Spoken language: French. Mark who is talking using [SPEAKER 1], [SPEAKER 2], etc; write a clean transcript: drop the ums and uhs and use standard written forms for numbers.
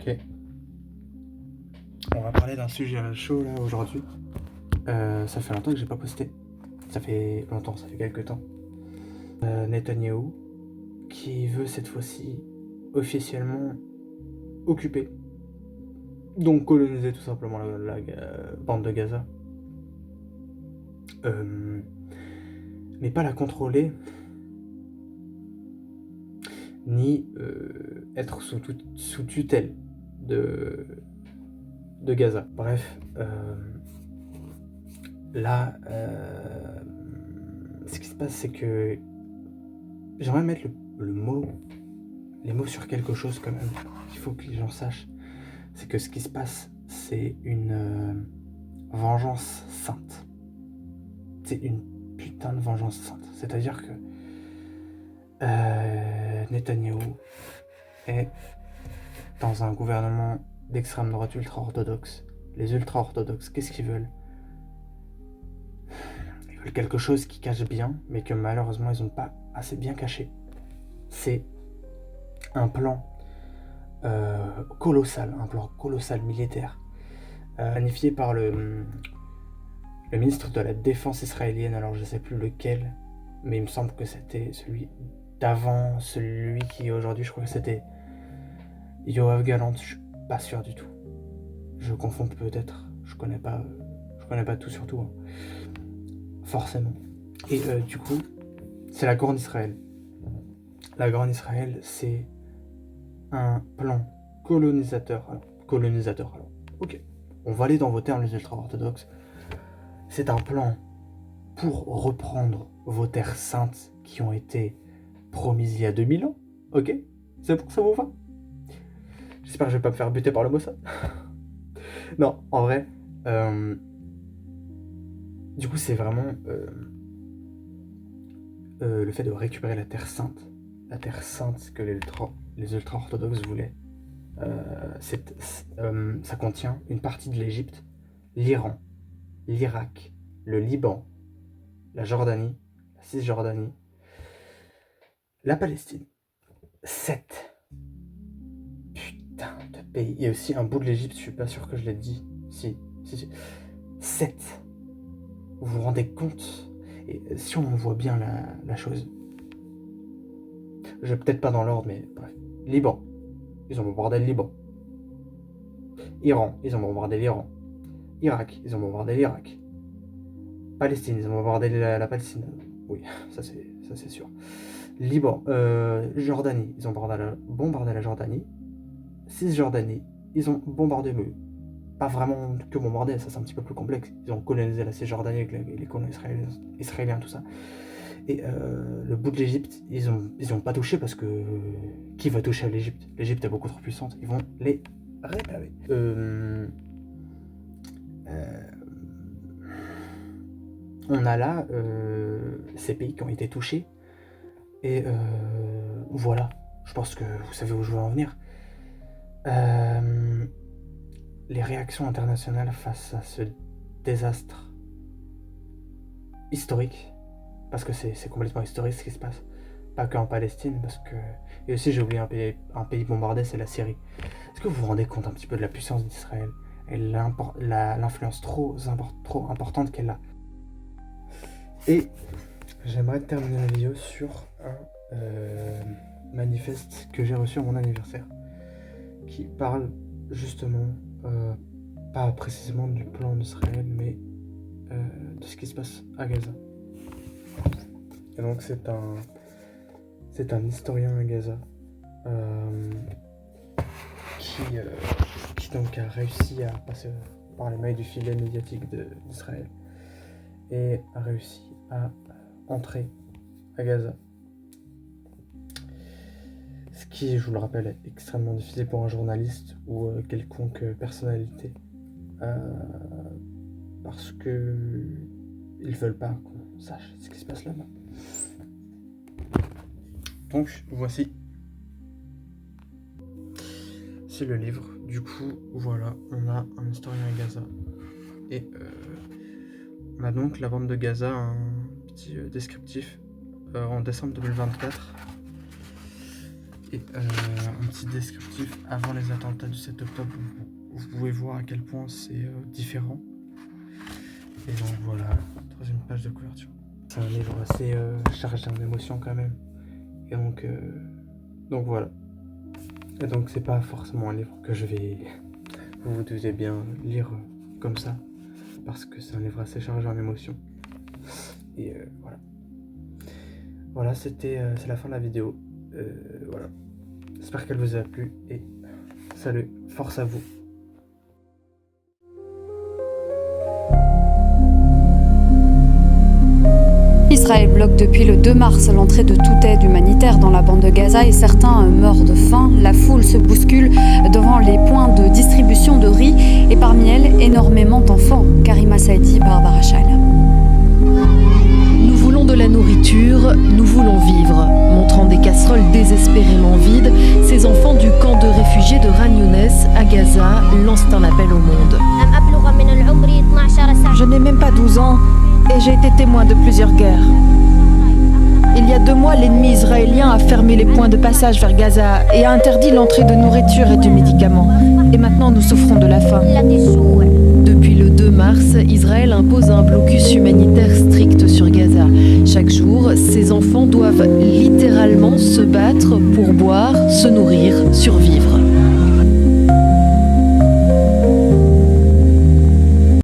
[SPEAKER 1] Ok. On va parler d'un sujet chaud là aujourd'hui. Ça fait longtemps que j'ai pas posté. Ça fait quelques temps. Netanyahou qui veut cette fois-ci officiellement occuper, donc coloniser tout simplement la bande de Gaza. Mais pas la contrôler, ni être sous tutelle de Gaza. Bref, là, ce qui se passe, c'est que j'aimerais mettre les mots sur quelque chose quand même. Il faut que les gens sachent. C'est que ce qui se passe, c'est une vengeance sainte. C'est une putain de vengeance sainte. C'est-à-dire que Netanyahou est dans un gouvernement d'extrême droite ultra-orthodoxe. Les ultra-orthodoxes, qu'est-ce qu'ils veulent ? Ils veulent quelque chose qui cache bien, mais que malheureusement ils n'ont pas assez bien caché. C'est un plan colossal militaire, planifié par le ministre de la Défense israélienne. Alors je sais plus lequel, mais il me semble que c'était celui d'avant, celui qui aujourd'hui, je crois que c'était Yoav Gallant. Je suis pas sûr du tout. Je confonds peut-être. Je connais pas tout surtout. Hein. Forcément. Et du coup, c'est la Grande Israël. La Grande Israël, c'est un plan colonisateur. Alors, ok. On va aller dans vos termes, les ultra-orthodoxes. C'est un plan pour reprendre vos terres saintes qui ont été promises il y a 2000 ans. Ok ? C'est bon, ça vous va ? J'espère que je vais pas me faire buter par le Mossad. Non, en vrai, du coup, c'est vraiment le fait de récupérer la terre sainte que les ultra-orthodoxes voulaient. Ça contient une partie de l'Égypte, l'Iran, l'Irak, le Liban, la Jordanie, la Cisjordanie, la Palestine. 7 putain de pays. Il y a aussi un bout de l'Égypte, je suis pas sûr que je l'ai dit. Si. 7. Vous vous rendez compte ? Et si on voit bien la chose, je vais peut-être pas dans l'ordre, mais bref. Liban, ils ont bombardé le Liban. Iran, ils ont bombardé l'Iran. Irak, ils ont bombardé l'Irak. Palestine, ils ont bombardé la Palestine. Oui, ça c'est sûr. Liban, Jordanie, ils ont bombardé la Jordanie. Cisjordanie, ils ont bombardé, mais pas vraiment que bombardé, ça c'est un petit peu plus complexe. Ils ont colonisé la Cisjordanie avec les colons israéliens, tout ça. Et le bout de l'Égypte, ils ont pas touché parce que qui va toucher à l'Égypte ? L'Égypte est beaucoup trop puissante. Ils vont les réparer. On a là ces pays qui ont été touchés. Et voilà. Je pense que vous savez où je veux en venir. Les réactions internationales face à ce désastre historique, parce que c'est complètement historique ce qui se passe, pas qu'en Palestine, parce que... Et aussi j'ai oublié un pays bombardé, c'est la Syrie. Est-ce que vous vous rendez compte un petit peu de la puissance d'Israël et l'influence trop importante qu'elle a? Et j'aimerais terminer la vidéo sur un manifeste que j'ai reçu à mon anniversaire, qui parle justement, pas précisément du plan d'Israël, mais de ce qui se passe à Gaza. Et donc c'est un historien à Gaza qui donc a réussi à passer par les mailles du filet médiatique d'Israël et a réussi à entrer à Gaza. Ce qui, je vous le rappelle, est extrêmement difficile pour un journaliste ou quelconque personnalité, parce que ils veulent pas qu'on sache ce qui se passe là-bas. Donc voici, c'est le livre. Du coup, voilà, on a un historien à Gaza et on a donc la bande de Gaza, un petit descriptif en décembre 2024. Et un petit descriptif avant les attentats du 7 octobre. Vous pouvez voir à quel point c'est différent. Et donc voilà, troisième page de couverture. C'est un livre assez chargé en émotions quand même. Et donc voilà. Et donc c'est pas forcément un livre que je vais, vous vous doutez bien, lire comme ça. Parce que c'est un livre assez chargé en émotions. Et voilà. Voilà, c'est la fin de la vidéo. Voilà. J'espère qu'elle vous a plu et salut, force à vous.
[SPEAKER 2] Israël bloque depuis le 2 mars l'entrée de toute aide humanitaire dans la bande de Gaza et certains meurent de faim. La foule se bouscule devant les points de distribution de riz et parmi elles, énormément d'enfants. Karima Saidi, Barbara Chal.
[SPEAKER 3] Nous voulons de la nourriture, nous voulons vivre. Montrant des casseroles désespérément vides, ces enfants du camp de réfugiés de Khan Younes à Gaza lancent un appel au monde.
[SPEAKER 4] Je n'ai même pas 12 ans et j'ai été témoin de plusieurs guerres. Il y a 2 mois, l'ennemi israélien a fermé les points de passage vers Gaza et a interdit l'entrée de nourriture et de médicaments. Et maintenant, nous souffrons de la faim.
[SPEAKER 3] Depuis le 2 mars, Israël impose un blocus humanitaire strict sur Gaza. Chaque jour, ces enfants doivent littéralement se battre pour boire, se nourrir, survivre.